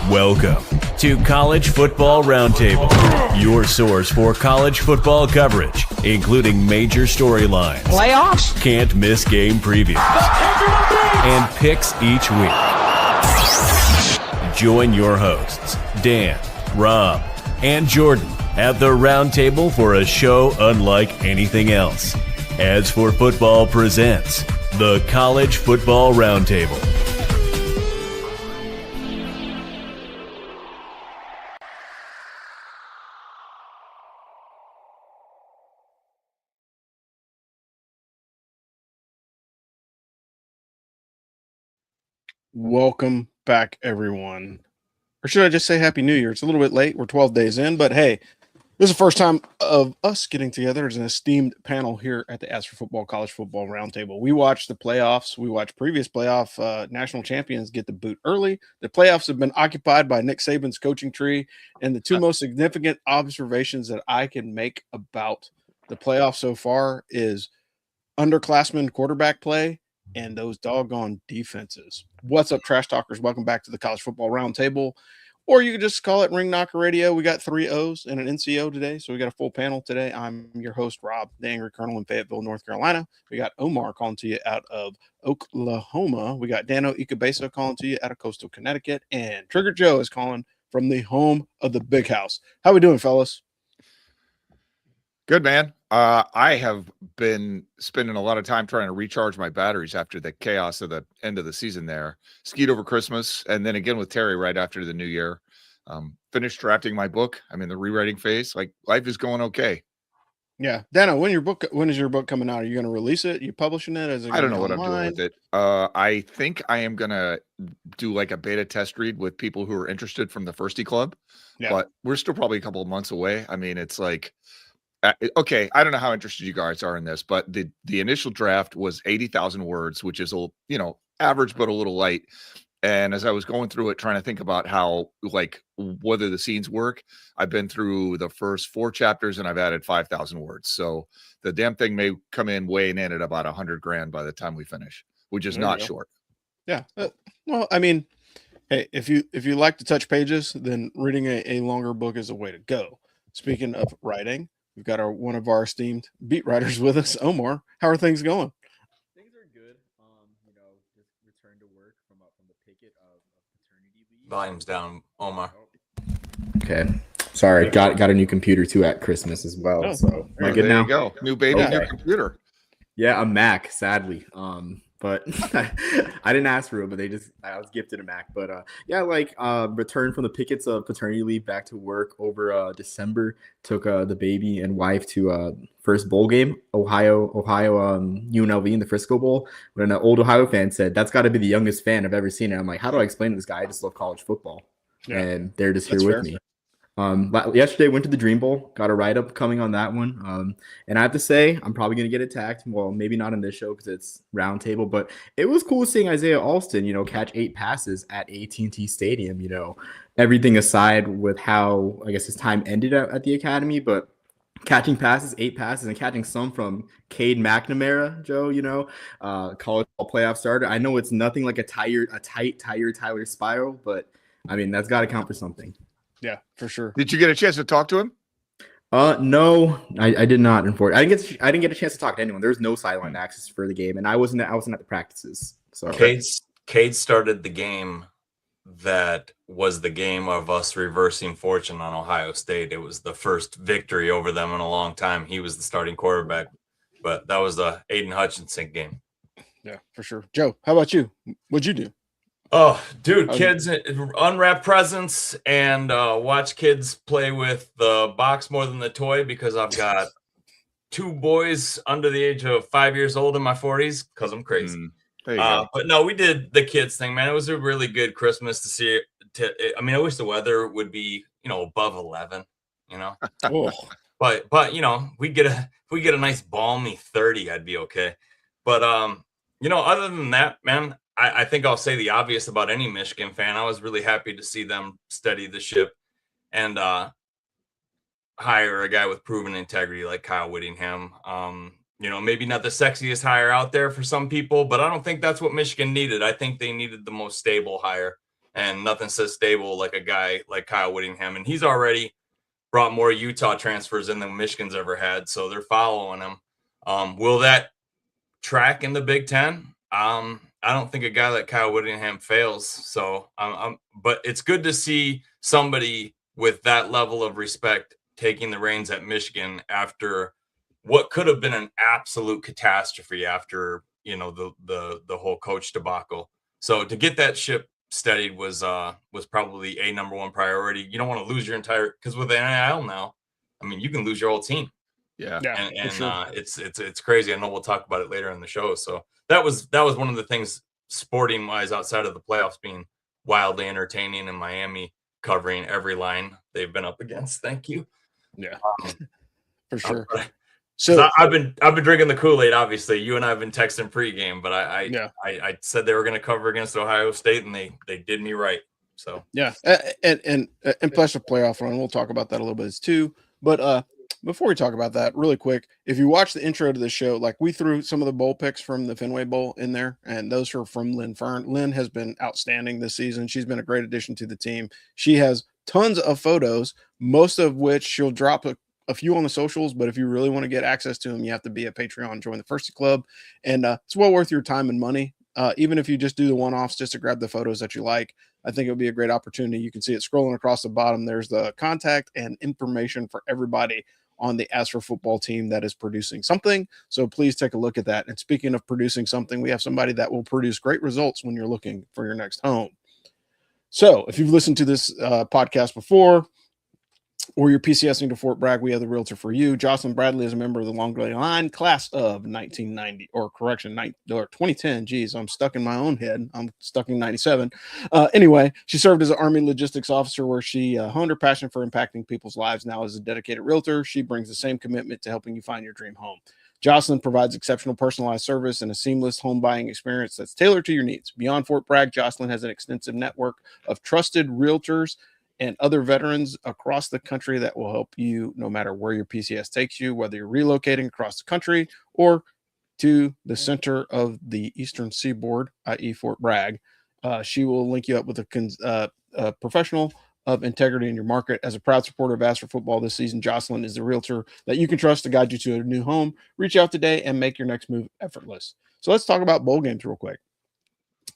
Welcome to College Football Roundtable, your source for college football coverage, including major storylines, playoffs, can't miss game previews, and picks each week. Join your hosts, Dan, Rob, and Jordan at the Roundtable for a show unlike anything else. As for Football presents the College Football Roundtable. Welcome back, everyone. Or should I just say Happy New Year? It's a little bit late. We're 12 days in, but hey, this is the first time of us getting together as an esteemed panel here at the As for Football College Football Roundtable. We watched the playoffs. We watched previous playoff national champions get the boot early. The playoffs have been occupied by Nick Saban's coaching tree, and the two most significant observations that I can make about the playoffs so far is underclassmen quarterback play and those doggone defenses. What's up, trash talkers? Welcome back to the College Football Roundtable, or you could just call it Ring Knocker Radio. We got 3 O's and an NCO today, so we got a full panel today. I'm your host, Rob, the Angry Colonel in Fayetteville, North Carolina. We got Omar calling to you out of Oklahoma. We got Dano Ikebesa calling to you out of coastal Connecticut, and Trigger Joe is calling from the home of the Big House. How we doing, fellas? Good, man. I have been spending a lot of time trying to recharge my batteries after the chaos of the end of the season there. Skied over Christmas, and then again with Terry right after the new year. Finished drafting my book. I'm in the rewriting phase. Like, life is going okay. Yeah. Dano, when is your book coming out? Are you going to release it? Are you publishing it? I don't know what I'm doing with it. I think I am going to do like a beta test read with people who are interested from the Firsty Club. Yeah. But we're still probably a couple of months away. I mean, it's like, okay, I don't know how interested you guys are in this, but the initial draft was 80,000 words, which is average but a little light. And as I was going through it, trying to think about how, like, whether the scenes work, I've been through the first 4 chapters and I've added 5,000 words. So the damn thing may come in weighing in at about $100,000 by the time we finish, which is not short. Yeah. Well, I mean, hey, if you like to touch pages, then reading a longer book is a way to go. Speaking of writing, we've got one of our esteemed beat writers with us, Omar. How are things going? Things are good. Just returned to work from the picket of paternity leave. Volume's down, Omar. Okay. Sorry, got a new computer too at Christmas as well. Oh, so am I good now? There you go. New baby, new computer. Yeah, a Mac, sadly. But I didn't ask for it, but I was gifted a Mac. But returned from the pickets of paternity leave back to work over December. Took the baby and wife to first bowl game, Ohio UNLV in the Frisco Bowl. When an old Ohio fan said, "That's got to be the youngest fan I've ever seen," and I'm like, how do I explain to this guy? I just love college football, and they're just here with me. Yesterday went to the Dream Bowl, got a write-up coming on that one. And I have to say, I'm probably going to get attacked. Well, maybe not in this show because it's Roundtable, but it was cool seeing Isaiah Alston, catch 8 passes at AT&T Stadium, everything aside with how, I guess, his time ended at the academy, but catching passes, 8 passes, and catching some from Cade McNamara, Joe, college ball playoff starter. I know it's nothing like a tight Tyler spiral, but I mean, that's got to count for something. Yeah, for sure. Did you get a chance to talk to him? No, I did not. Unfortunately, I didn't get a chance to talk to anyone. There was no sideline access for the game, and I wasn't at the practices. So Cade started the game that was the game of us reversing fortune on Ohio State. It was the first victory over them in a long time. He was the starting quarterback, but that was the Aiden Hutchinson game. Yeah, for sure. Joe, how about you? What'd you do? Oh, dude, kids unwrap presents and watch kids play with the box more than the toy because I've got 2 boys under the age of 5 years old in my 40s because I'm crazy. There you go. But no, we did the kids thing, man. It was a really good Christmas to see it. I mean, I wish the weather would be, above 11, Oh. But we get a nice balmy 30, I'd be okay. But other than that, man, I think I'll say the obvious about any Michigan fan. I was really happy to see them steady the ship and hire a guy with proven integrity like Kyle Whittingham. Maybe not the sexiest hire out there for some people, but I don't think that's what Michigan needed. I think they needed the most stable hire and nothing says stable like a guy like Kyle Whittingham. And he's already brought more Utah transfers in than Michigan's ever had, so they're following him. Will that track in the Big Ten? I don't think a guy like Kyle Whittingham fails. So, but it's good to see somebody with that level of respect taking the reins at Michigan after what could have been an absolute catastrophe after the whole coach debacle. So to get that ship steadied was probably a number one priority. You don't want to lose your entire, because with NIL now, I mean, you can lose your whole team. Yeah. And sure. It's crazy. I know we'll talk about it later in the show. So that was one of the things sporting wise outside of the playoffs being wildly entertaining, in Miami covering every line they've been up against. Thank you. Yeah, for sure. So I've been drinking the Kool-Aid. Obviously, you and I have been texting pregame, but I said they were going to cover against Ohio State, and they did me right. So yeah, and plus a playoff run. We'll talk about that a little bit too. But before we talk about that, really quick, if you watch the intro to the show, like we threw some of the bowl picks from the Fenway Bowl in there, and those are from Lynn Fern. Lynn has been outstanding this season. She's been a great addition to the team. She has tons of photos, most of which she'll drop a few on the socials, but if you really want to get access to them, you have to be a Patreon, join the Firsty Club, and it's well worth your time and money. Even if you just do the one-offs just to grab the photos that you like, I think it would be a great opportunity. You can see it scrolling across the bottom. There's the contact and information for everybody on the As for Football team that is producing something. So please take a look at that. And speaking of producing something, we have somebody that will produce great results when you're looking for your next home. So if you've listened to this podcast before, or you're PCSing to Fort Bragg, we have the realtor for you. Jocelyn Bradley is a member of the Long Valley Line, class of 1990, or correction, 2010. Geez, I'm stuck in my own head. I'm stuck in 97. Anyway, she served as an Army logistics officer where she honed her passion for impacting people's lives. Now as a dedicated realtor, she brings the same commitment to helping you find your dream home. Jocelyn provides exceptional personalized service and a seamless home buying experience that's tailored to your needs. Beyond Fort Bragg, Jocelyn has an extensive network of trusted realtors and other veterans across the country that will help you no matter where your PCS takes you, whether you're relocating across the country or to the center of the Eastern Seaboard, i.e. Fort Bragg. She will link you up with a professional of integrity in your market. As a proud supporter of As for Football this season, Jocelyn is the realtor that you can trust to guide you to a new home. Reach out today and make your next move effortless. So let's talk about bowl games real quick.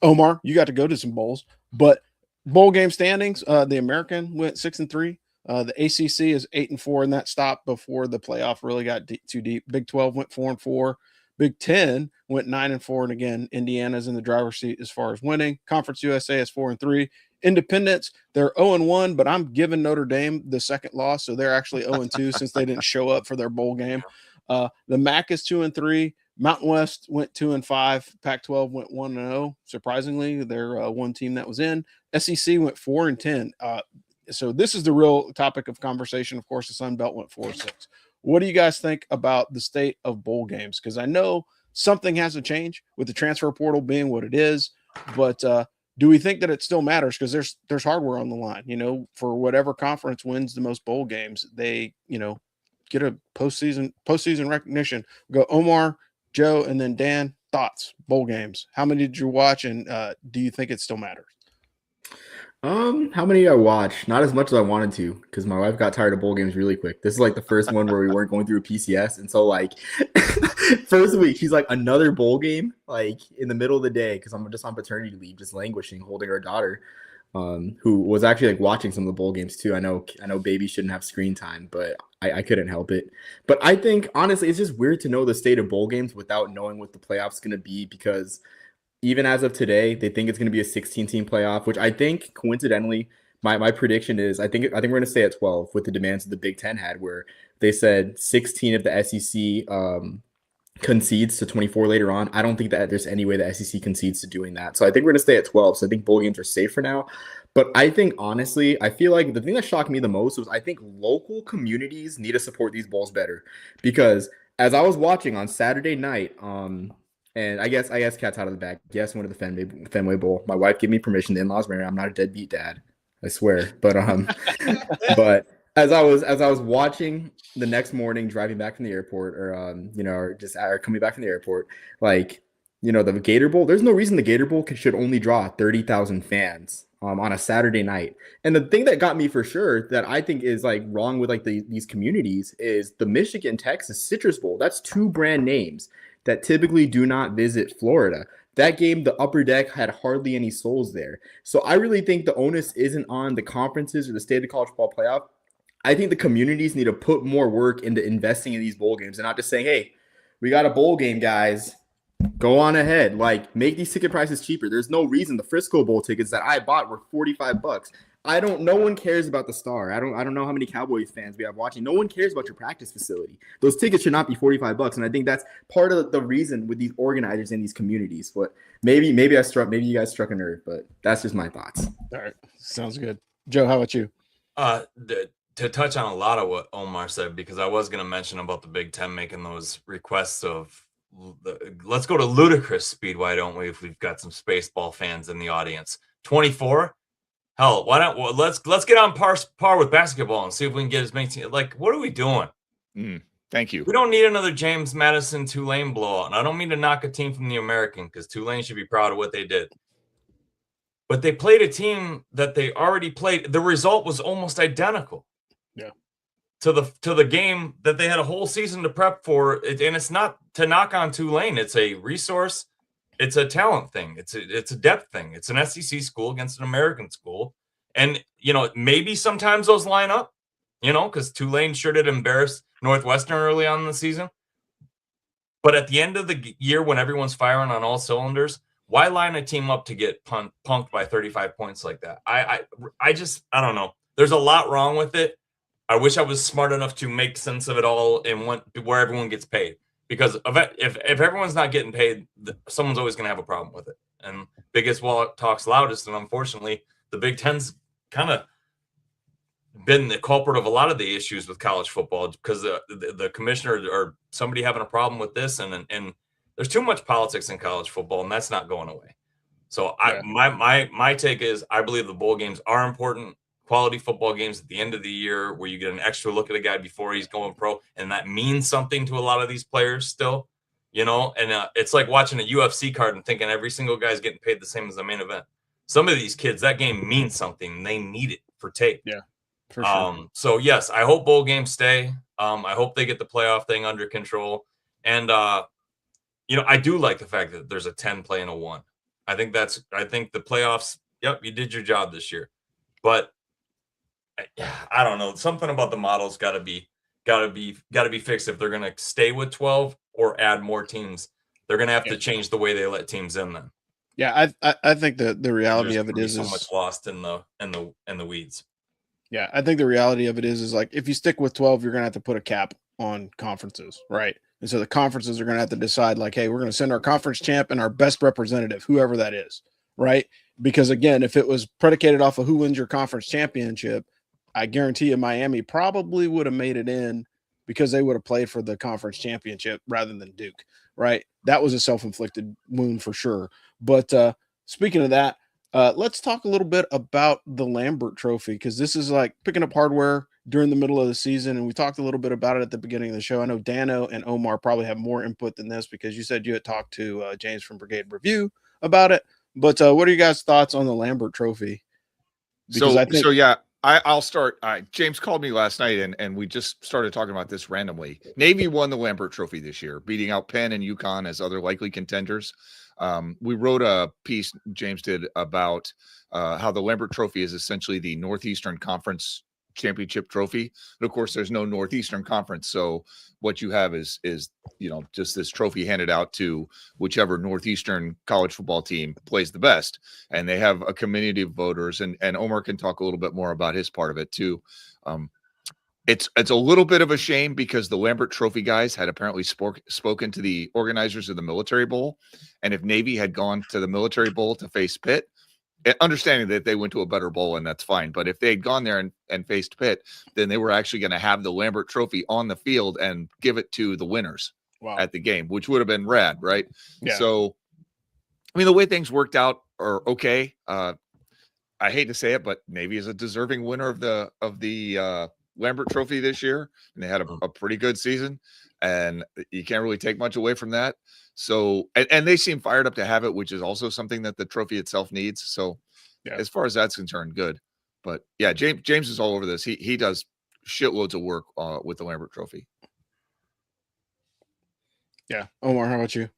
Omar, you got to go to some bowls, but bowl game standings, the American went 6-3. The ACC is 8-4, and that stopped before the playoff really got too deep. Big 12 went 4-4. Big 10 went 9-4, and again, Indiana's in the driver's seat as far as winning. Conference USA is 4-3. Independents, they're 0-1, but I'm giving Notre Dame the second loss, so they're actually 0-2 since they didn't show up for their bowl game. The MAC is 2-3. Mountain West went 2-5. Pac-12 went 1-0. Surprisingly, they're one team that was in. SEC went 4-10. So this is the real topic of conversation. Of course, the Sun Belt went 4-6. What do you guys think about the state of bowl games? Because I know something has to change with the transfer portal being what it is, but do we think that it still matters? Because there's hardware on the line. You know, for whatever conference wins the most bowl games, they get a postseason recognition. Go Omar, Joe, and then Dan. Thoughts, bowl games. How many did you watch, and do you think it still matters? How many I watched? Not as much as I wanted to, because my wife got tired of bowl games really quick. This is like the first one where we weren't going through a PCS, and so like first week she's like, another bowl game, like in the middle of the day, because I'm just on paternity leave, just languishing, holding our daughter, who was actually like watching some of the bowl games too. I know babies shouldn't have screen time, but I couldn't help it. But I think honestly, it's just weird to know the state of bowl games without knowing what the playoffs going to be, because even as of today, they think it's going to be a 16-team playoff, which I think coincidentally, my prediction is I think we're going to stay at 12 with the demands that the Big Ten had, where they said 16 of the SEC concedes to 24 later on. I don't think that there's any way the SEC concedes to doing that. So I think we're going to stay at 12. So I think bowl games are safe for now. But I think, honestly, I feel like the thing that shocked me the most was I think local communities need to support these bowls better. Because as I was watching on Saturday night, and I guess cat's out of the bag. Yes, went to the Fenway Bowl. My wife gave me permission. The in-laws married. I'm not a deadbeat dad, I swear. But but as I was watching the next morning, driving back from the airport, or coming back from the airport, like the Gator Bowl. There's no reason the Gator Bowl should only draw 30,000 fans. on a Saturday night. And the thing that got me for sure that I think is like wrong with like these communities is the Michigan Texas Citrus Bowl. That's 2 brand names that typically do not visit Florida. That game, the upper deck had hardly any souls there. So I really think the onus isn't on the conferences or the state of the college football playoff. I think the communities need to put more work into investing in these bowl games and not just saying, hey, we got a bowl game, guys. Go on ahead. Like, make these ticket prices cheaper. There's no reason the Frisco Bowl tickets that I bought were $45. No one cares about the Star. I don't know how many Cowboys fans we have watching. No one cares about your practice facility. Those tickets should not be $45. And I think that's part of the reason with these organizers in these communities. But maybe you guys struck a nerve, but that's just my thoughts. All right. Sounds good. Joe, how about you? To touch on a lot of what Omar said, because I was going to mention about the Big Ten making those requests of let's go to ludicrous speed. Why don't we, if we've got some Spaceball fans in the audience? 24. Hell, why not? Well, let's get on par with basketball and see if we can get as many teams. Like, what are we doing? Thank you. We don't need another James Madison Tulane blowout. And I don't mean to knock a team from the American, because Tulane should be proud of what they did. But they played a team that they already played. The result was almost identical. Yeah. To the game that they had a whole season to prep for. And it's not to knock on Tulane. It's a resource. It's a talent thing. It's a depth thing. It's an SEC school against an American school. And, maybe sometimes those line up, because Tulane sure did embarrass Northwestern early on in the season. But at the end of the year, when everyone's firing on all cylinders, why line a team up to get punked by 35 points like that? I don't know. There's a lot wrong with it. I wish I was smart enough to make sense of it all and where everyone gets paid. Because if everyone's not getting paid, someone's always going to have a problem with it. And biggest wallet talks loudest. And unfortunately, the Big Ten's kind of been the culprit of a lot of the issues with college football, because the commissioner or somebody having a problem with this. And there's too much politics in college football, and that's not going away. So my take is I believe the bowl games are important. Quality football games at the end of the year where you get an extra look at a guy before he's going pro. And that means something to a lot of these players still, and it's like watching a UFC card and thinking every single guy's getting paid the same as the main event. Some of these kids, that game means something. They need it for tape. Yeah, for sure. So yes, I hope bowl games stay. I hope they get the playoff thing under control. And, I do like the fact that there's a 10 play and a 1. I think the playoffs. Yep. You did your job this year, but I don't know. Something about the model's got to be fixed if they're going to stay with 12 or add more teams. They're going to have to change the way they let teams in then. Yeah, I think the reality of it is so much lost in the weeds. Yeah, I think the reality of it is like if you stick with 12, you're going to have to put a cap on conferences, right? And so the conferences are going to have to decide like, hey, we're going to send our conference champ and our best representative, whoever that is, right? Because again, if it was predicated off of who wins your conference championship, I guarantee you Miami probably would have made it in because they would have played for the conference championship rather than Duke, right? That was a self-inflicted wound for sure. But speaking of that, let's talk a little bit about the Lambert Trophy, because this is like picking up hardware during the middle of the season. And we talked a little bit about it at the beginning of the show. I know Dano and Omar probably have more input than this because you said you had talked to James from Brigade Review about it. But what are you guys' thoughts on the Lambert Trophy? Because I'll start. James called me last night, and we just started talking about this randomly. Navy won the Lambert Trophy this year, beating out Penn and UConn as other likely contenders. We wrote a piece, James did, about how the Lambert Trophy is essentially the Northeastern Conference championship trophy. And of course, there's no Northeastern Conference, so what you have is just this trophy handed out to whichever Northeastern college football team plays the best, and they have a community of voters, and Omar can talk a little bit more about his part of it too. It's a little bit of a shame because the Lambert Trophy guys had apparently spoken to the organizers of the Military Bowl, and if Navy had gone to the Military Bowl to face Pitt, understanding that they went to a better bowl, and that's fine. But if they had gone there and faced Pitt, then they were actually going to have the Lambert Trophy on the field and give it to the winners at the game, which would have been rad, right? Yeah. So, I mean, the way things worked out are okay. I hate to say it, but Navy is a deserving winner of the Lambert Trophy this year, and they had a pretty good season, and you can't really take much away from that. So, and they seem fired up to have it, which is also something that the trophy itself needs. So as far as that's concerned, good. But yeah, James is all over this. He does shitloads of work with the Lambert Trophy. Yeah. Omar, how about you?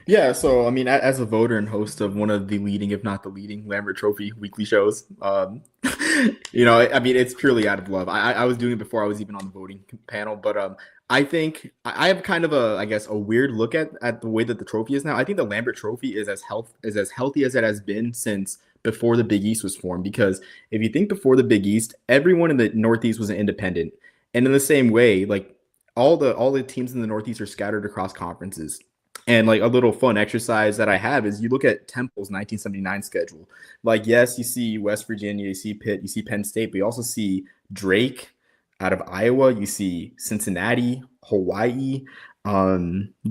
Yeah, so I mean, as a voter and host of one of the leading, if not the leading, Lambert Trophy weekly shows, I mean, it's purely out of love. I was doing it before I was even on the voting panel, but I think I have kind of a weird look at the way that the trophy is now. I think the Lambert Trophy is as healthy as it has been since before the Big East was formed. Because if you think before the Big East, everyone in the Northeast was an independent, and in the same way, like all the teams in the Northeast are scattered across conferences. And like a little fun exercise that I have is you look at Temple's 1979 schedule. Like, yes, you see West Virginia, you see Pitt, you see Penn State, but you also see Drake out of Iowa. You see Cincinnati, Hawaii,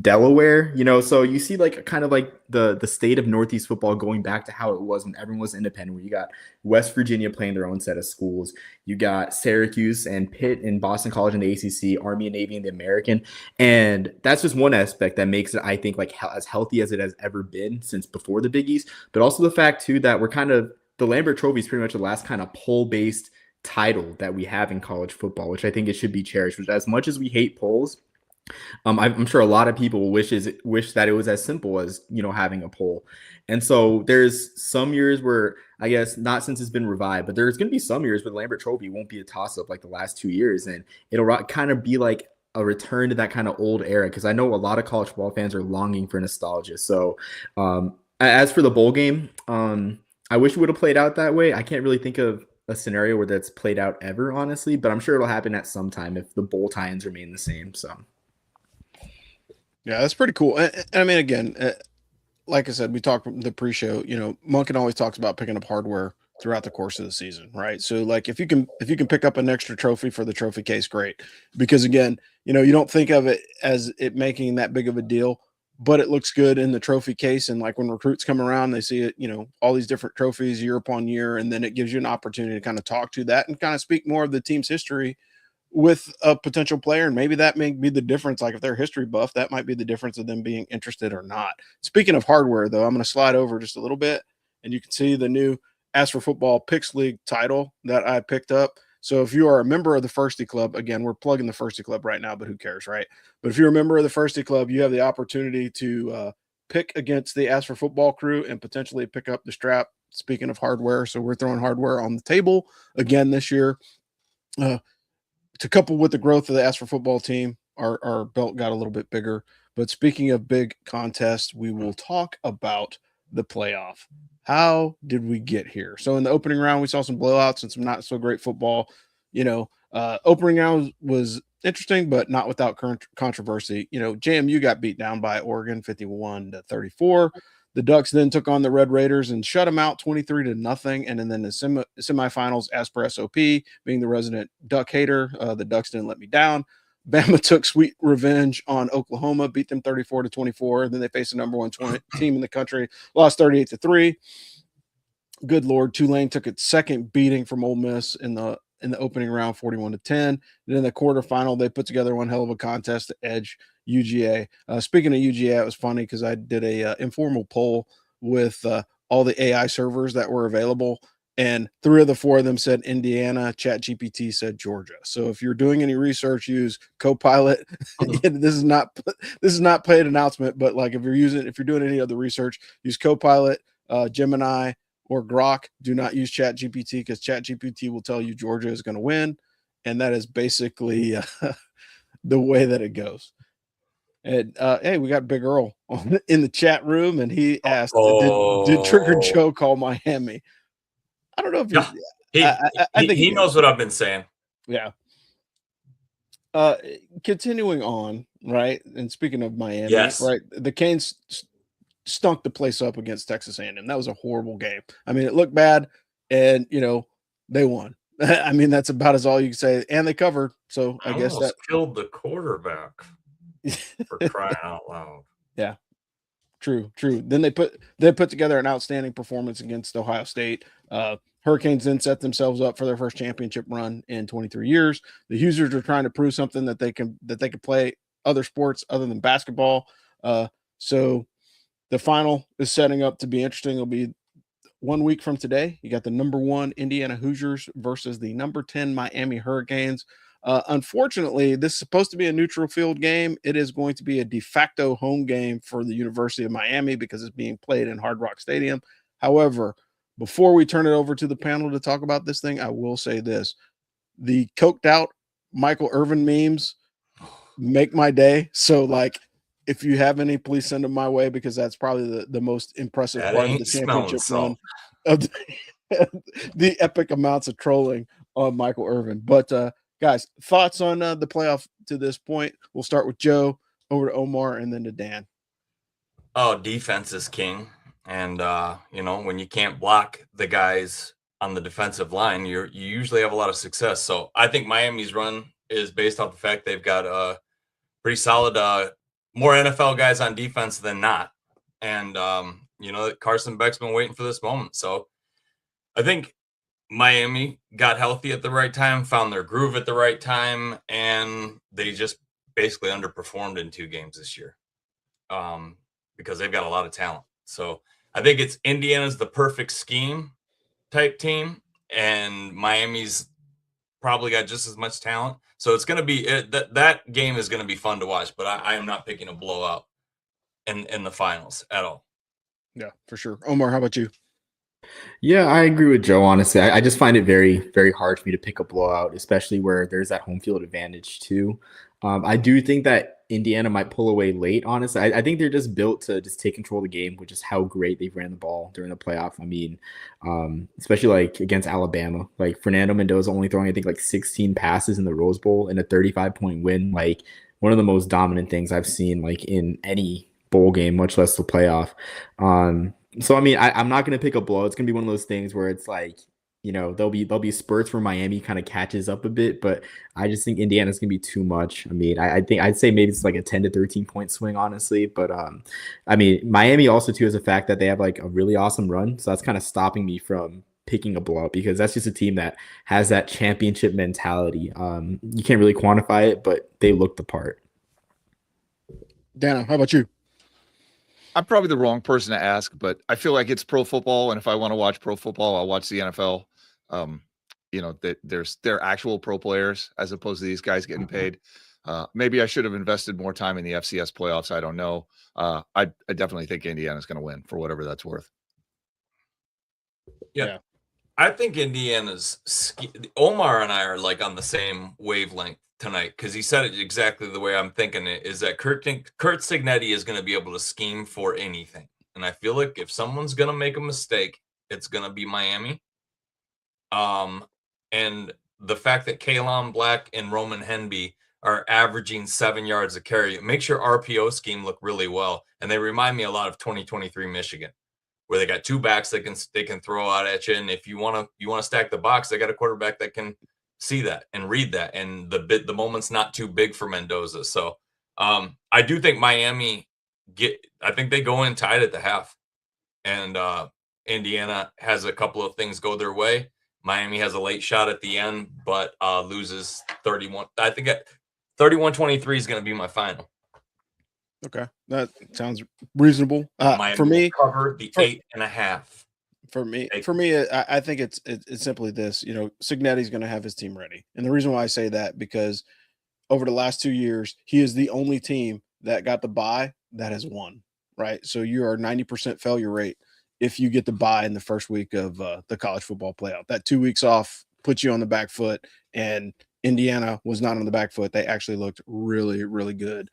Delaware. So you see like kind of like the state of Northeast football going back to how it was when everyone was independent. Where you got West Virginia playing their own set of schools. You got Syracuse and Pitt and Boston College in the ACC, Army and Navy in the American. And that's just one aspect that makes it, I think, like as healthy as it has ever been since before the Big East. But also the fact, too, that we're kind of the Lambert Trophy is pretty much the last kind of poll-based title that we have in college football, which I think it should be cherished. Which, as much as we hate polls, I'm sure a lot of people wish that it was as simple as having a poll. And so there's some years where, I guess not since it's been revived, but there's going to be some years where the Lambert Trophy won't be a toss-up like the last 2 years, and it'll kind of be like a return to that kind of old era, because I know a lot of college football fans are longing for nostalgia. So as for the bowl game, I wish it would have played out that way. I can't really think of a scenario where that's played out ever, honestly, but I'm sure it'll happen at some time if the bowl tie-ins remain the same. So yeah, that's pretty cool. And I mean, again, like I said, we talked the pre-show, Monken always talks about picking up hardware throughout the course of the season, right? So like if you can pick up an extra trophy for the trophy case, great. Because again, you don't think of it as it making that big of a deal, but it looks good in the trophy case. And like when recruits come around, they see it, all these different trophies year upon year, and then it gives you an opportunity to kind of talk to that and kind of speak more of the team's history with a potential player. And maybe that may be the difference. Like if they're history buff, that might be the difference of them being interested or not. Speaking of hardware, though, I'm going to slide over just a little bit, and you can see the new Ask for Football Picks League title that I picked up. So if you are a member of the Firsty Club, again, we're plugging the Firsty Club right now, but who cares, right? But if you're a member of the Firsty Club, you have the opportunity to pick against the Ask for Football crew and potentially pick up the strap. Speaking of hardware, so we're throwing hardware on the table again this year. To couple with the growth of the Ask for Football team, our belt got a little bit bigger. But speaking of big contests, we will talk about the playoff. How did we get here? So in the opening round, we saw some blowouts and some not so great football. Opening round was interesting, but not without controversy. JMU got beat down by Oregon 51-34. The Ducks then took on the Red Raiders and shut them out 23-0. And then the semifinals, as per SOP, being the resident Duck hater, the Ducks didn't let me down. Bama took sweet revenge on Oklahoma, beat them 34-24. And then they faced the number one team in the country, lost 38-3. Good Lord, Tulane took its second beating from Ole Miss in the opening round, 41-10. And in the quarterfinal, they put together one hell of a contest to edge UGA. Speaking of UGA, it was funny because I did a informal poll with all the AI servers that were available, and 3 of the 4 of them said Indiana. ChatGPT said Georgia. So if you're doing any research, use Copilot. This is not paid announcement, but like if you're doing any other research, use Copilot, Gemini, or Grok. Do not use ChatGPT, because ChatGPT will tell you Georgia is going to win, and that is basically the way that it goes. And hey, we got Big Earl in the chat room, and he asked, "Did Trigger Joe call Miami?" I don't know if I think he knows what I've been saying. Yeah. Continuing on, right? And speaking of Miami, yes, right? The Canes stunk the place up against Texas A&M. That was a horrible game. I mean, it looked bad, and they won. I mean, that's about as all you can say. And they covered, so I guess that killed the quarterback. For crying out loud. Yeah, true. Then they put together an outstanding performance against Ohio State. Hurricanes then set themselves up for their first championship run in 23 years. The Hoosiers are trying to prove something that they can play other sports other than basketball. So the final is setting up to be interesting. It'll be 1 week from today, you got the number 1 Indiana Hoosiers versus the number 10 Miami Hurricanes. Unfortunately, this is supposed to be a neutral field game. It is going to be a de facto home game for the University of Miami because it's being played in Hard Rock Stadium. However, before we turn it over to the panel to talk about this thing, I will say this. The coked out Michael Irvin memes make my day. So, like, if you have any, please send them my way because that's probably the most impressive part of the championship run of the epic amounts of trolling on Michael Irvin. But, guys, thoughts on the playoff to this point? We'll start with Joe, over to Omar, and then to Dan. Oh, defense is king. And, when you can't block the guys on the defensive line, you usually have a lot of success. So I think Miami's run is based off the fact they've got a pretty solid, more NFL guys on defense than not. And, Carson Beck's been waiting for this moment. So I think Miami got healthy at the right time, found their groove at the right time, and they just basically underperformed in 2 games this year because they've got a lot of talent. So I think it's Indiana's the perfect scheme type team, and Miami's probably got just as much talent. So it's going to be that game is going to be fun to watch, but I am not picking a blowout in the finals at all. Yeah, for sure. Omar, how about you? Yeah, I agree with Joe, honestly. I just find it very, very hard for me to pick a blowout, especially where there's that home field advantage too. I do think that Indiana might pull away late, honestly. I think they're just built to just take control of the game, which is how great they've ran the ball during the playoff. I mean, especially like against Alabama. Like Fernando Mendoza only throwing, I think, like 16 passes in the Rose Bowl in a 35-point win. Like one of the most dominant things I've seen like in any bowl game, much less the playoff. So I mean, I'm not gonna pick a blow. It's gonna be one of those things where it's like, there'll be spurts where Miami kind of catches up a bit, but I just think Indiana's gonna be too much. I mean, I think I'd say maybe it's like a 10 to 13 point swing, honestly. But I mean, Miami also too has the fact that they have like a really awesome run, so that's kind of stopping me from picking a blowout because that's just a team that has that championship mentality. You can't really quantify it, but they look the part. Dana, how about you? I'm probably the wrong person to ask, but I feel like it's pro football, and if I want to watch pro football, I'll watch the NFL. That they're actual pro players as opposed to these guys getting paid. Maybe I should have invested more time in the FCS playoffs. I don't know. I definitely think Indiana's going to win for whatever that's worth. Yeah. I think Indiana's Omar and I are like on the same wavelength tonight because he said it exactly the way I'm thinking it is that Kurt Cignetti is going to be able to scheme for anything. And I feel like if someone's going to make a mistake, it's going to be Miami. And the fact that Kalon Black and Roman Henby are averaging 7 yards a carry, it makes your RPO scheme look really well. And they remind me a lot of 2023 Michigan, where they got 2 backs they can throw out at you. And if you want to stack the box, they got a quarterback that can see that and read that. And the moment's not too big for Mendoza. So I do think Miami I think they go in tied at the half, and Indiana has a couple of things go their way. Miami has a late shot at the end, but loses 31. I think 31-23 is going to be my final. Okay, that sounds reasonable. For me, cover the 8.5. For me, I think it's simply this. Cignetti's going to have his team ready, and the reason why I say that because over the last 2 years, he is the only team that got the bye that has won. Right, so you are 90% failure rate if you get the bye in the first week of the college football playoff. That 2 weeks off puts you on the back foot, and Indiana was not on the back foot. They actually looked really, really good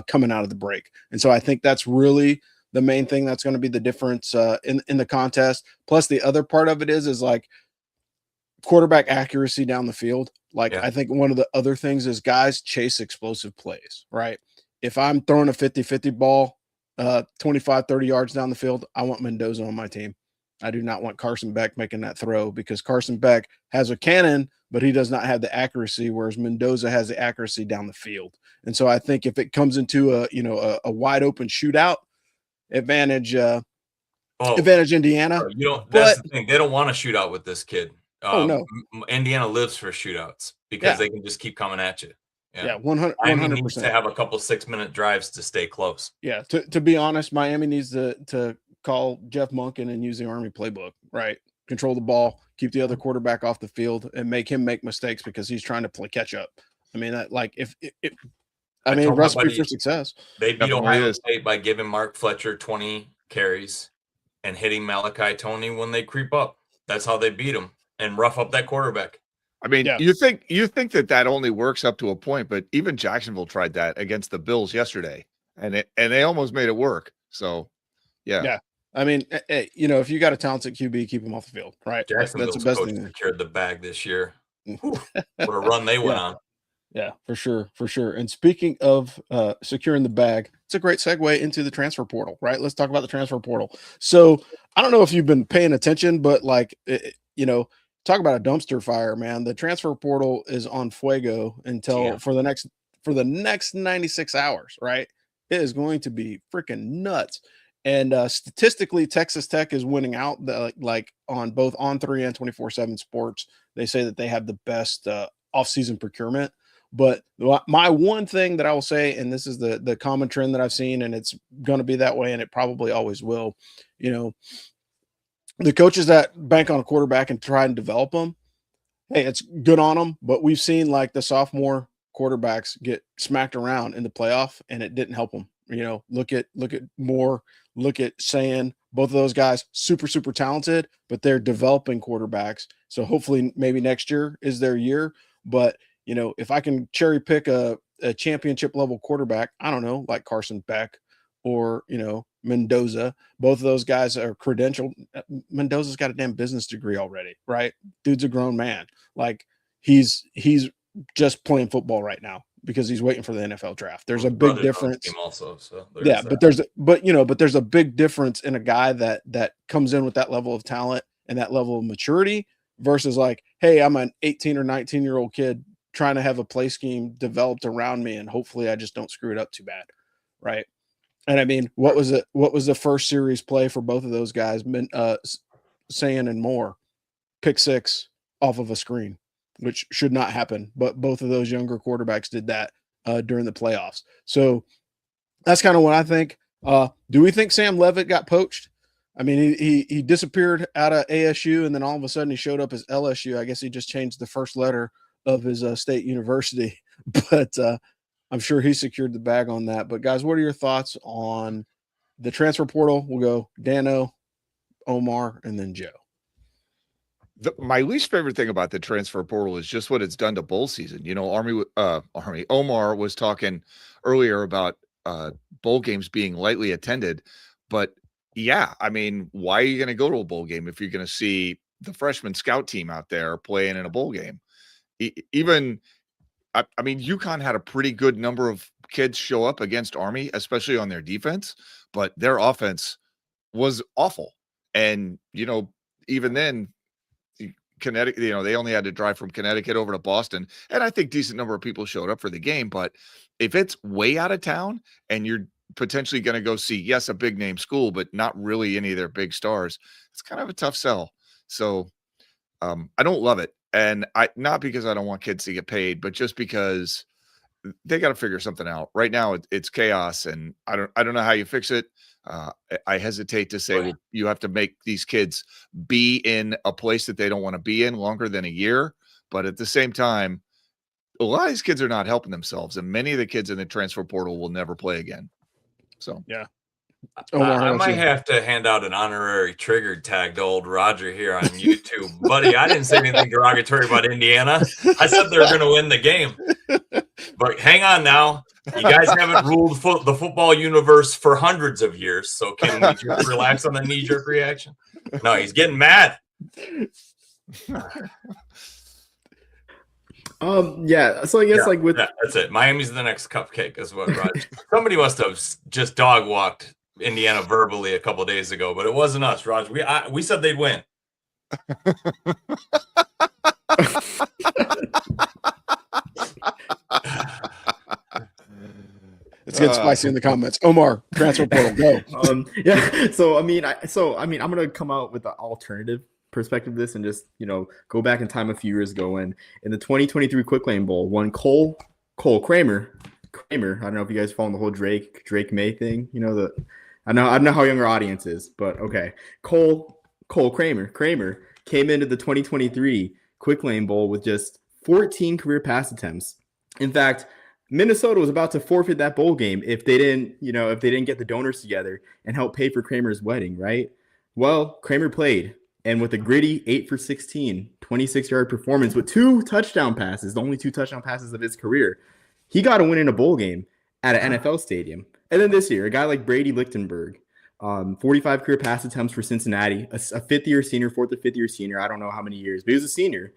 coming out of the break. And so I think that's really the main thing that's going to be the difference in the contest. Plus the other part of it is like quarterback accuracy down the field. I think one of the other things is guys chase explosive plays, right? If I'm throwing a 50-50 ball 25, 30 yards down the field, I want Mendoza on my team. I do not want Carson Beck making that throw because Carson Beck has a cannon, but he does not have the accuracy, whereas Mendoza has the accuracy down the field. And so I think if it comes into a wide open shootout, advantage Indiana. That's the thing. They don't want to shoot out with this kid. No. Indiana lives for shootouts because they can just keep coming at you. Yeah, 100%. Miami needs to have a couple 6-minute drives to stay close. Yeah, to be honest, Miami needs to call Jeff Monken and use the Army playbook, right? Control the ball, keep the other quarterback off the field, and make him make mistakes because he's trying to play catch up. I mean, that like recipe for success. They beat Ohio State by giving Mark Fletcher 20 carries and hitting Malachi Tony when they creep up. That's how they beat him and rough up that quarterback. I mean, you think that only works up to a point, but even Jacksonville tried that against the Bills yesterday, and they almost made it work. So, yeah. I mean, if you got a talented QB, keep him off the field, right? That's the best thing. Secured the bag this year. What a run they went on. Yeah, for sure. And speaking of securing the bag, it's a great segue into the transfer portal, right? Let's talk about the transfer portal. So I don't know if you've been paying attention, but talk about a dumpster fire, man. The transfer portal is on fuego until for the next 96 hours, right? It is going to be freaking nuts. And statistically, Texas Tech is winning out on both On3 and 24/7 Sports. They say that they have the best offseason procurement. But my one thing that I will say, and this is the common trend that I've seen, and it's going to be that way, and it probably always will, the coaches that bank on a quarterback and try and develop them, hey, it's good on them. But we've seen like the sophomore quarterbacks get smacked around in the playoff, and it didn't help them. Look at Moore, look at Sayan. Both of those guys, super, super talented, but they're developing quarterbacks. So hopefully maybe next year is their year. But, if I can cherry pick a championship level quarterback, I don't know, like Carson Beck or, Mendoza, both of those guys are credentialed. Mendoza's got a damn business degree already, right? Dude's a grown man. Like he's just playing football right now because he's waiting for the NFL draft. There's a big difference. Also, so but there's a big difference in a guy that comes in with that level of talent and that level of maturity versus like, hey, I'm an 18 or 19-year-old kid trying to have a play scheme developed around me, and hopefully I just don't screw it up too bad, right? And I mean, what was the first series play for both of those guys, Sayan and Moore? Pick six off of a screen, which should not happen, but both of those younger quarterbacks did that during the playoffs. So that's kind of what I think. Do we think Sam Leavitt got poached? I mean, he disappeared out of ASU, and then all of a sudden he showed up as LSU. I guess he just changed the first letter of his state university, but I'm sure he secured the bag on that. But guys, what are your thoughts on the transfer portal? We'll go Dano, Omar, and then Joe. My least favorite thing about the transfer portal is just what it's done to bowl season. Omar was talking earlier about bowl games being lightly attended, but yeah, I mean, why are you going to go to a bowl game if you're going to see the freshman scout team out there playing in a bowl game? Even, I mean, UConn had a pretty good number of kids show up against Army, especially on their defense, but their offense was awful. And, even then, Connecticut, they only had to drive from Connecticut over to Boston. And I think decent number of people showed up for the game. But if it's way out of town and you're potentially going to go see, yes, a big name school, but not really any of their big stars, it's kind of a tough sell. So I don't love it. And not because I don't want kids to get paid, but just because they got to figure something out. Right now, it's chaos, and I don't know how you fix it. I hesitate to say, well, you have to make these kids be in a place that they don't want to be in longer than a year. But at the same time, a lot of these kids are not helping themselves, and many of the kids in the transfer portal will never play again. So yeah. I might have to hand out an honorary triggered tag to old Roger here on YouTube. Buddy, I didn't say anything derogatory about Indiana. I said they're going to win the game. But hang on now. You guys haven't ruled the football universe for hundreds of years, so can we just relax on the knee-jerk reaction? No, he's getting mad. Yeah. So I guess that's it. Miami's the next cupcake, is what Roger. Somebody must have just dog walked Indiana verbally a couple of days ago, but it wasn't us, Roger. We said they'd win. It's getting spicy in the comments. Omar, transfer portal, go. Yeah. So I mean, I'm gonna come out with the alternative perspective of this and just go back in time a few years ago when in the 2023 Quick Lane Bowl, one Cole Kramer. I don't know if you guys follow the whole Drake May thing. I don't know how young our audience is, but okay. Cole Kramer came into the 2023 Quick Lane Bowl with just 14 career pass attempts. In fact, Minnesota was about to forfeit that bowl game if they didn't get the donors together and help pay for Kramer's wedding, right? Well, Kramer played, and with a gritty 8 for 16, 26-yard performance with 2 touchdown passes, the only 2 touchdown passes of his career, he got a win in a bowl game at an NFL stadium. And then this year, a guy like Brady Lichtenberg, 45 career pass attempts for Cincinnati, a fifth-year senior, fourth or fifth-year senior. I don't know how many years, but he was a senior.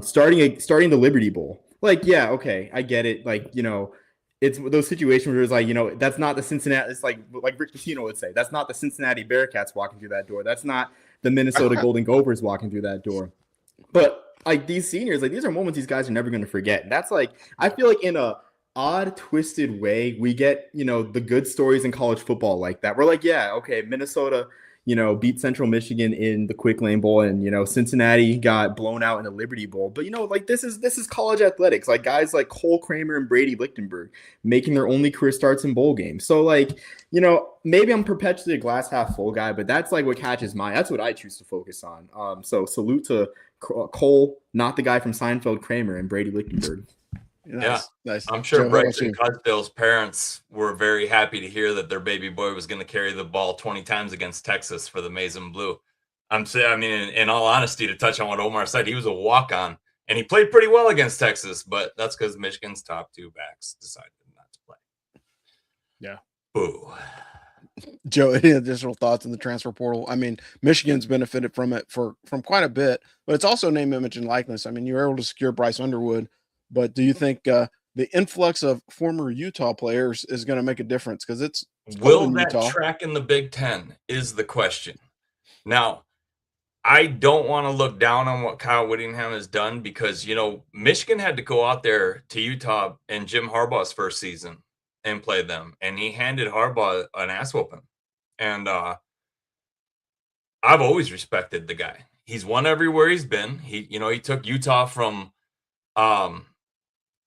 Starting the Liberty Bowl. Like, yeah, okay, I get it. Like, it's those situations where it's like, that's not the Cincinnati. It's like Rick Pitino would say, that's not the Cincinnati Bearcats walking through that door. That's not the Minnesota Golden Gophers walking through that door. But like these seniors, like these are moments these guys are never going to forget. And that's like, I feel like in a odd, twisted way, we get, the good stories in college football like that. We're like, yeah, okay, Minnesota, beat Central Michigan in the Quick Lane Bowl, and Cincinnati got blown out in the Liberty Bowl. But like this is college athletics. Like guys like Cole Kramer and Brady Lichtenberg making their only career starts in bowl games. So like, maybe I'm perpetually a glass half full guy, but that's like what catches my. That's what I choose to focus on. So salute to Cole, not the guy from Seinfeld, Kramer, and Brady Lichtenberg. Nice. I'm sure Bryson Cuddale's parents were very happy to hear that their baby boy was going to carry the ball 20 times against Texas for the Maize and Blue. In all honesty, to touch on what Omar said, he was a walk-on, and he played pretty well against Texas, but that's because Michigan's top 2 backs decided not to play. Yeah. Boo. Joe, any additional thoughts on the transfer portal? I mean, Michigan's benefited from it from quite a bit, but it's also name, image, and likeness. I mean, you were able to secure Bryce Underwood. But do you think the influx of former Utah players is going to make a difference? Because it's will that track in the Big Ten is the question. Now, I don't want to look down on what Kyle Whittingham has done because, Michigan had to go out there to Utah in Jim Harbaugh's first season and play them. And he handed Harbaugh an ass whooping. And I've always respected the guy. He's won everywhere he's been. He took Utah from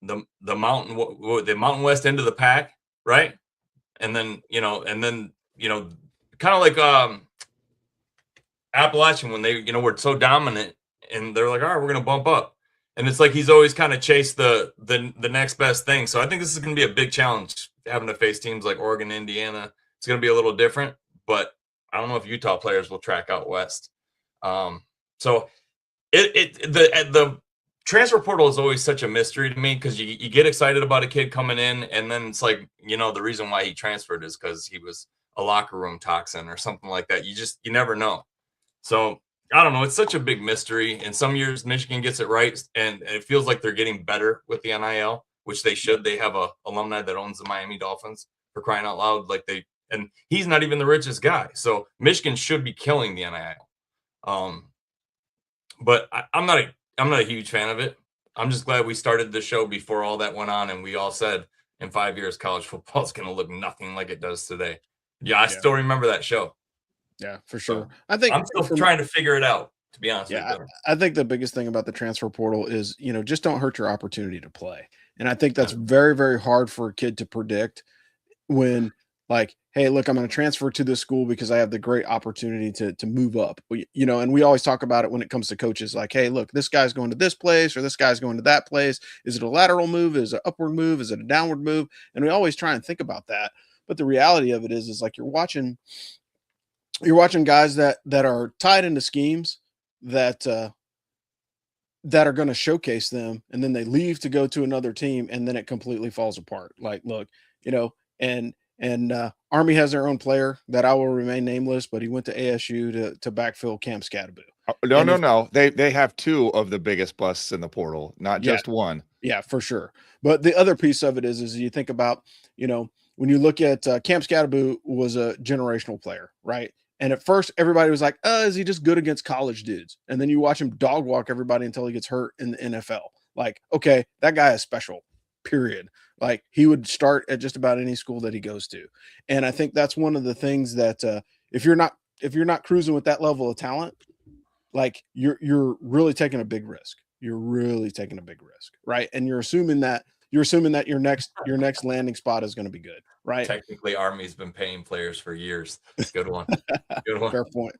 the Mountain West end of the pack, right? And then kind of like Appalachian when they were so dominant and they're like, all right, we're gonna bump up. And it's like he's always kind of chased the next best thing. So I think this is gonna be a big challenge having to face teams like Oregon, Indiana. It's gonna be a little different, but I don't know if Utah players will track out west. So the transfer portal is always such a mystery to me because you get excited about a kid coming in and then it's like, the reason why he transferred is because he was a locker room toxin or something like that. You never know. So I don't know. It's such a big mystery. In some years, Michigan gets it right. And it feels like they're getting better with the NIL, which they should. They have a alumni that owns the Miami Dolphins, for crying out loud. And he's not even the richest guy. So Michigan should be killing the NIL. But I'm not a huge fan of it. I'm just glad we started the show before all that went on, and we all said in 5 years college football is going to look nothing like it does today. Yeah, I still remember that show. Yeah, for sure. So I think I'm still trying to figure it out, to be honest with you. I think the biggest thing about the transfer portal is, just don't hurt your opportunity to play. And I think that's very, very hard for a kid to predict when, like, hey, look, I'm going to transfer to this school because I have the great opportunity to move up, and we always talk about it when it comes to coaches, like, hey, look, this guy's going to this place or this guy's going to that place. Is it a lateral move? Is it an upward move? Is it a downward move? And we always try and think about that. But the reality of it is like you're watching guys that are tied into schemes that are going to showcase them, and then they leave to go to another team, and then it completely falls apart. Like, look, and Army has their own player that I will remain nameless, but he went to ASU to backfill Cam Scadaboo. No. They have 2 of the biggest busts in the portal, not just one. Yeah, for sure. But the other piece of it is you think about, when you look at Cam Scadaboo was a generational player, right? And at first, everybody was like, is he just good against college dudes? And then you watch him dog walk everybody until he gets hurt in the NFL. Like, okay, that guy is special, period. Like, he would start at just about any school that he goes to. And I think that's one of the things that if you're not cruising with that level of talent, like, you're really taking a big risk. You're really taking a big risk, right? And you're assuming that you're assuming that your next landing spot is going to be good, right? Technically, Army's been paying players for years. Good one. Good one. Fair point.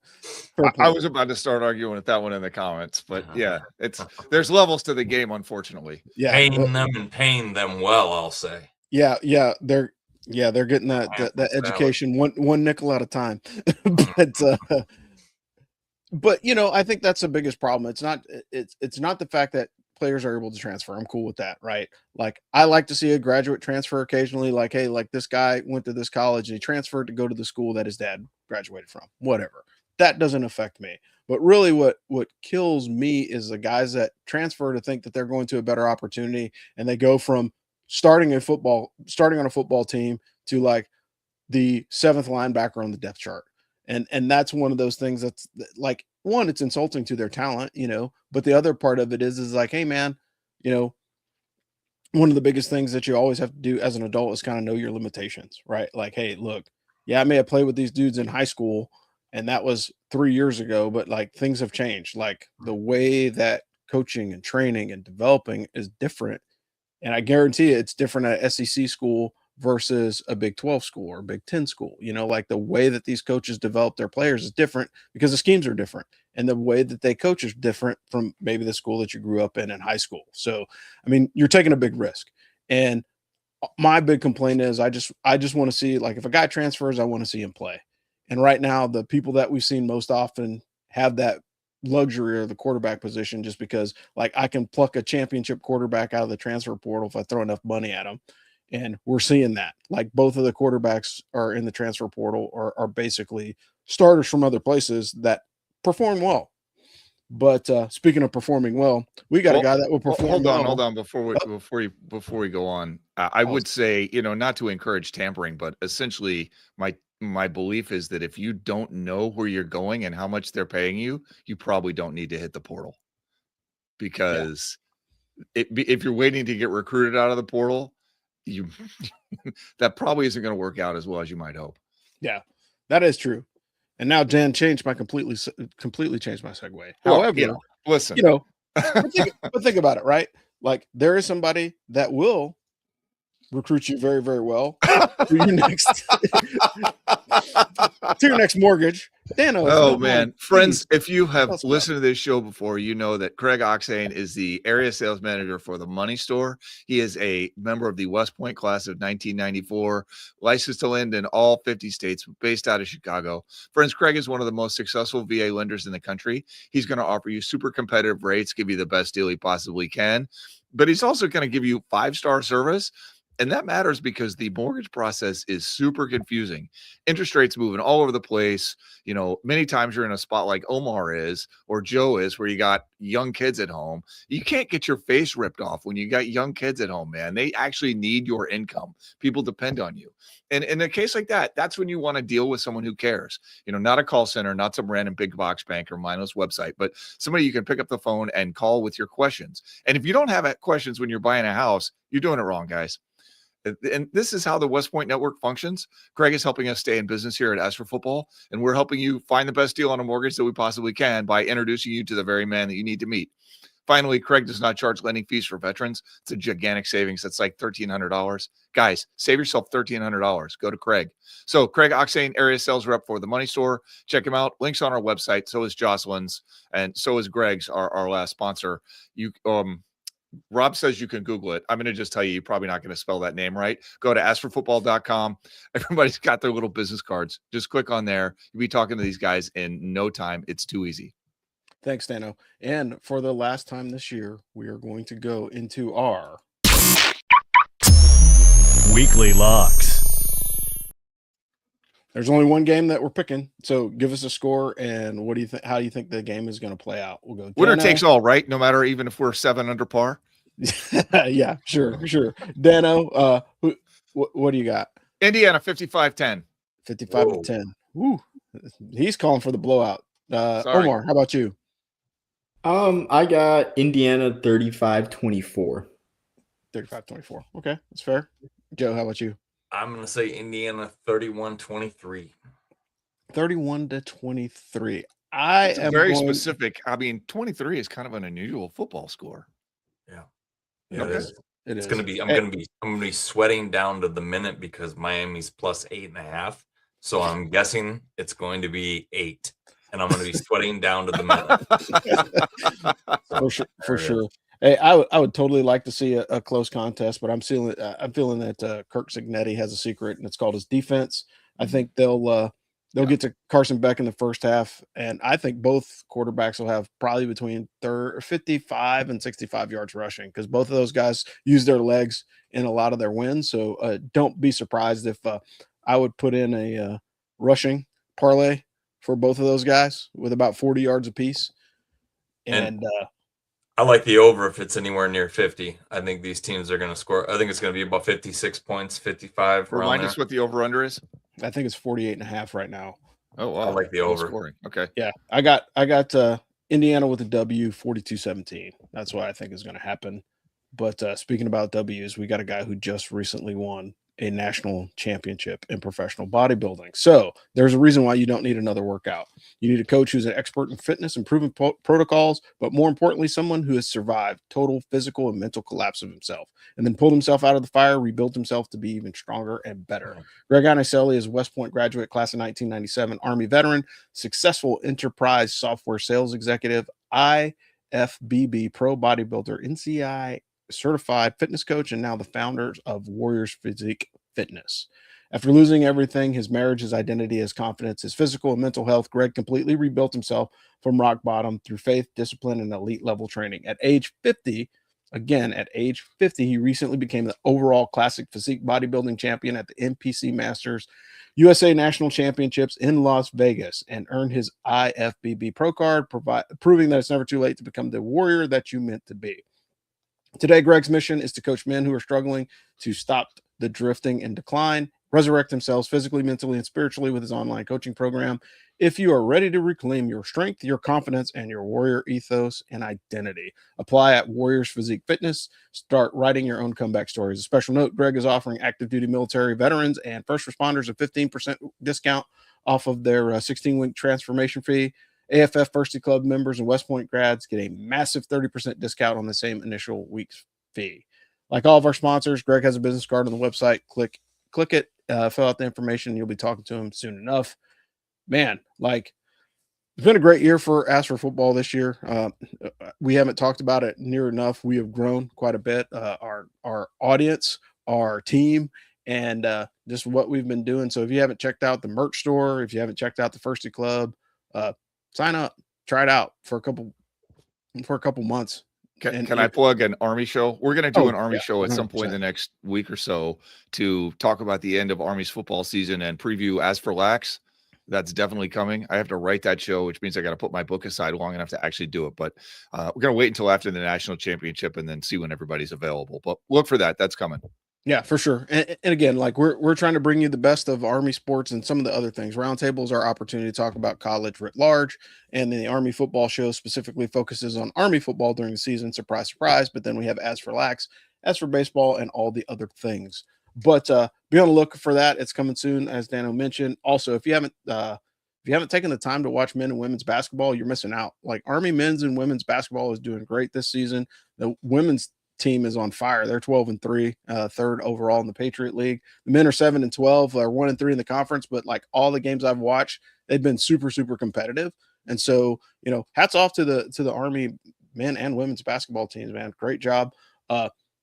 I was about to start arguing with that one in the comments, but yeah, there's levels to the game, unfortunately. Yeah, paying them and paying them well, I'll say. Yeah, they're getting that education one nickel at a time. But I think that's the biggest problem. It's not the fact that players are able to transfer. I'm cool with that, right? Like, I like to see a graduate transfer occasionally. Like, hey, like this guy went to this college and he transferred to go to the school that his dad graduated from. Whatever. That doesn't affect me. But really what kills me is the guys that transfer to think that they're going to a better opportunity, and they go from starting on a football team to like the 7th linebacker on the depth chart. And that's one of those things that's like, one, it's insulting to their talent, but the other part of it is like, hey man, one of the biggest things that you always have to do as an adult is kind of know your limitations, right? Like, hey, look, yeah, I may have played with these dudes in high school and that was 3 years ago, but like things have changed. Like the way that coaching and training and developing is different. And I guarantee it's different at SEC school versus a Big 12 school or Big 10 school. Like the way that these coaches develop their players is different because the schemes are different, and the way that they coach is different from maybe the school that you grew up in high school. So, I mean, you're taking a big risk. And my big complaint is I just want to see, like, if a guy transfers, I want to see him play. And right now, the people that we've seen most often have that luxury of the quarterback position, just because, like, I can pluck a championship quarterback out of the transfer portal if I throw enough money at him. And we're seeing that, like, both of the quarterbacks are in the transfer portal or are basically starters from other places that perform well. But speaking of performing well, we got a guy that will perform. Hold on. Before we go on, I would say, not to encourage tampering, but essentially my belief is that if you don't know where you're going and how much they're paying you, you probably don't need to hit the portal, because if you're waiting to get recruited out of the portal, that probably isn't going to work out as well as you might hope. Yeah, that is true. And now Dan changed my completely changed my segue. However, listen, but think about it, right? Like, there is somebody that will recruit you very, very well to your next mortgage. Oh man, friends, if you have listened to this show before, you know that Craig Oxane is the area sales manager for the Money Store. He is a member of the West Point class of 1994, licensed to lend in all 50 states, based out of Chicago. Friends, Craig is one of the most successful VA lenders in the country. He's going to offer you super competitive rates, give you the best deal he possibly can, but he's also going to give you 5-star service. And that matters because the mortgage process is super confusing. Interest rates moving all over the place. Many times you're in a spot like Omar is, or Joe is, where you got young kids at home. You can't get your face ripped off when you got young kids at home, man. They actually need your income. People depend on you. And in a case like that, that's when you want to deal with someone who cares. Not a call center, not some random big box bank or mindless website, but somebody you can pick up the phone and call with your questions. And if you don't have questions when you're buying a house, you're doing it wrong, guys. And this is how the West Point Network functions. Craig is helping us stay in business here at Ask for Football, and we're helping you find the best deal on a mortgage that we possibly can by introducing you to the very man that you need to meet. Finally, Craig does not charge lending fees for veterans. It's a gigantic savings. That's like $1,300. Guys, save yourself $1,300. Go to Craig. So Craig Oxane, area sales rep for the Money Store. Check him out. Links on our website. So is Jocelyn's, and so is Greg's, our last sponsor. Rob says you can Google it. I'm going to just tell you, you're probably not going to spell that name right. Go to askforfootball.com. Everybody's got their little business cards. Just click on there. You'll be talking to these guys in no time. It's too easy. Thanks, Dano. And for the last time this year, we are going to go into our weekly locks. There's only one game that we're picking, so give us a score. And what do you think? How do you think the game is going to play out? We'll go winner takes all, right? No matter, even if we're 7 under par. Yeah, sure. Dano, what do you got? Indiana 55-10. 55-10. Woo. He's calling for the blowout. Omar, how about you? I got Indiana 35-24. 35-24. Okay, that's fair. Joe, how about you? I'm going to say Indiana 31-23. 31-23. I am very specific. I mean, 23 is kind of an unusual football score. Yeah. Okay. It is. I'm gonna be sweating down to the minute because Miami's plus 8.5. So I'm guessing it's going to be 8, and I'm gonna be sweating down to the minute. For sure. Hey, I would totally like to see a close contest, but I'm feeling that Kirk Cignetti has a secret, and it's called his defense. I think they'll get to Carson Beck in the first half, and I think both quarterbacks will have probably between 55 and 65 yards rushing because both of those guys use their legs in a lot of their wins. So don't be surprised if I would put in a rushing parlay for both of those guys with about 40 yards apiece. And I like the over if it's anywhere near 50. I think these teams are going to score. I think it's going to be about 56 points, 55. Remind us what the over-under is. I think it's 48.5 right now. Oh, wow. I like the over. Scoring. Okay. Yeah. I got Indiana with a W, 42-17. That's what I think is going to happen. But speaking about W's, we got a guy who just recently won a national championship in professional bodybuilding. So there's a reason why you don't need another workout. You need a coach who's an expert in fitness and proven protocols, but more importantly, someone who has survived total physical and mental collapse of himself and then pulled himself out of the fire, rebuilt himself to be even stronger and better. Greg Anicelli is a West Point graduate, class of 1997, Army veteran, successful enterprise software sales executive, IFBB pro bodybuilder, NCI certified fitness coach, and now the founders of Warriors Physique Fitness. After losing everything, his marriage, his identity, his confidence, his physical and mental health, Greg completely rebuilt himself from rock bottom through faith, discipline, and elite level training. At age 50, he recently became the overall classic physique bodybuilding champion at the NPC Masters USA National Championships in Las Vegas and earned his IFBB Pro card, proving that it's never too late to become the warrior that you meant to be. Today, Greg's mission is to coach men who are struggling to stop the drifting and decline, resurrect themselves physically, mentally, and spiritually with his online coaching program. If you are ready to reclaim your strength, your confidence, and your warrior ethos and identity, apply at Warriors Physique Fitness. Start writing your own comeback stories. A special note, Greg is offering active duty military veterans and first responders a 15% discount off of their 16-week transformation fee. AFF Firsty Club members and West Point grads get a massive 30% discount on the same initial week's fee. Like all of our sponsors, Greg has a business card on the website. Click it, fill out the information, and you'll be talking to him soon enough. Man, like, it's been a great year for Ask for Football this year. We haven't talked about it near enough. We have grown quite a bit. Our audience, our team, and just what we've been doing. So if you haven't checked out the merch store, if you haven't checked out the Firsty Club, sign up, try it out for a couple months. Can I plug an Army show? We're going to do an Army show at some point in the next week or so to talk about the end of Army's football season and preview As for Lax. That's definitely coming. I have to write that show, which means I got to put my book aside long enough to actually do it. But we're going to wait until after the national championship and then see when everybody's available. But look for that. That's coming. Yeah, for sure. And again, like we're trying to bring you the best of Army sports and some of the other things. Roundtable is our opportunity to talk about college writ large, and then the Army football show specifically focuses on Army football during the season. Surprise, surprise. But then we have As for Lax, As for baseball, and all the other things. But be on the look for that. It's coming soon, as Dano mentioned. Also, if you haven't taken the time to watch men and women's basketball, you're missing out. Like, Army men's and women's basketball is doing great this season. The women's team is on fire. They're 12-3, third overall in the Patriot League. The men are 7-12, are 1-3 in the conference. But like all the games I've watched, they've been super, super competitive. And so, hats off to the Army men and women's basketball teams, man. Great job.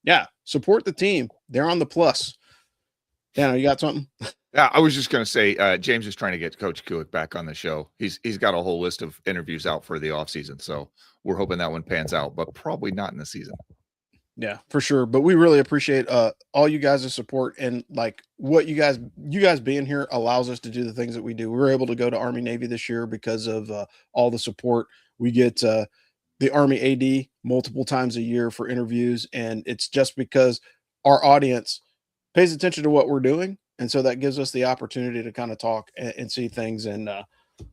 Yeah, support the team. They're on the plus. Dano, you got something? Yeah, I was just going to say, James is trying to get Coach Kulik back on the show. He's got a whole list of interviews out for the offseason. So we're hoping that one pans out, but probably not in the season. Yeah, for sure. But we really appreciate all you guys' support, and like what you guys being here allows us to do the things that we do. We were able to go to Army Navy this year because of all the support. We get the Army AD multiple times a year for interviews, and it's just because our audience pays attention to what we're doing. And so that gives us the opportunity to kind of talk and see things. And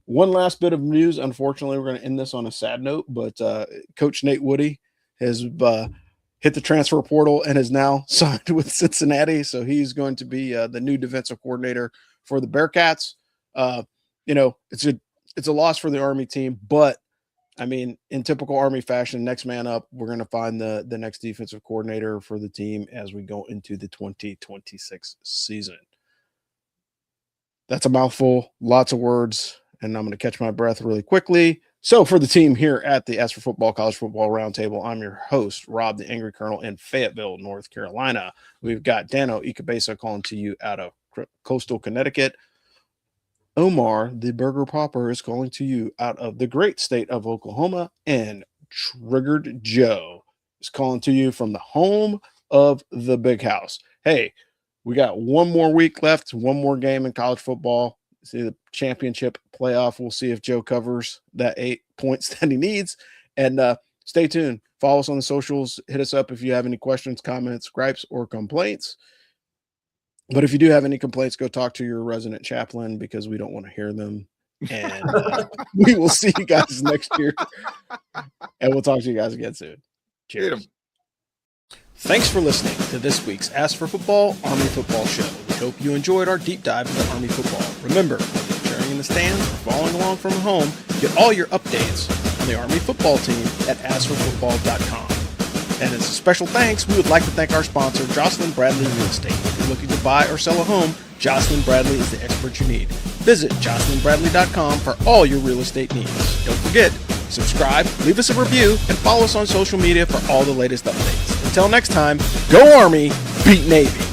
one last bit of news. Unfortunately, we're going to end this on a sad note, but Coach Nate Woody has hit the transfer portal and is now signed with Cincinnati. So he's going to be the new defensive coordinator for the Bearcats. It's a loss for the Army team, but I mean, in typical Army fashion, next man up, we're going to find the next defensive coordinator for the team as we go into the 2026 season. That's a mouthful, lots of words, and I'm going to catch my breath really quickly. So for the team here at the As for Football College Football Roundtable, I'm your host, Rob the Angry Colonel in Fayetteville, North Carolina. We've got Dano Ikebesa calling to you out of coastal Connecticut. Omar, the Burger Popper, is calling to you out of the great state of Oklahoma, and Triggered Joe is calling to you from the home of the Big House. Hey, we got one more week left, one more game in college football. See the championship playoff. We'll see if Joe covers that 8 points that he needs. And stay tuned. Follow us on the socials. Hit us up if you have any questions, comments, gripes, or complaints. But if you do have any complaints, go talk to your resident chaplain because we don't want to hear them. And we will see you guys next year. And we'll talk to you guys again soon. Cheers. Thanks for listening to this week's Ask for Football Army Football Show. We hope you enjoyed our deep dive into Army football. Remember, whether you're cheering in the stands or following along from home, get all your updates on the Army football team at AskForFootball.com. And as a special thanks, we would like to thank our sponsor, Jocelyn Bradley Real Estate. If you're looking to buy or sell a home, Jocelyn Bradley is the expert you need. Visit JocelynBradley.com for all your real estate needs. Don't forget, subscribe, leave us a review, and follow us on social media for all the latest updates. Until next time, go Army, beat Navy.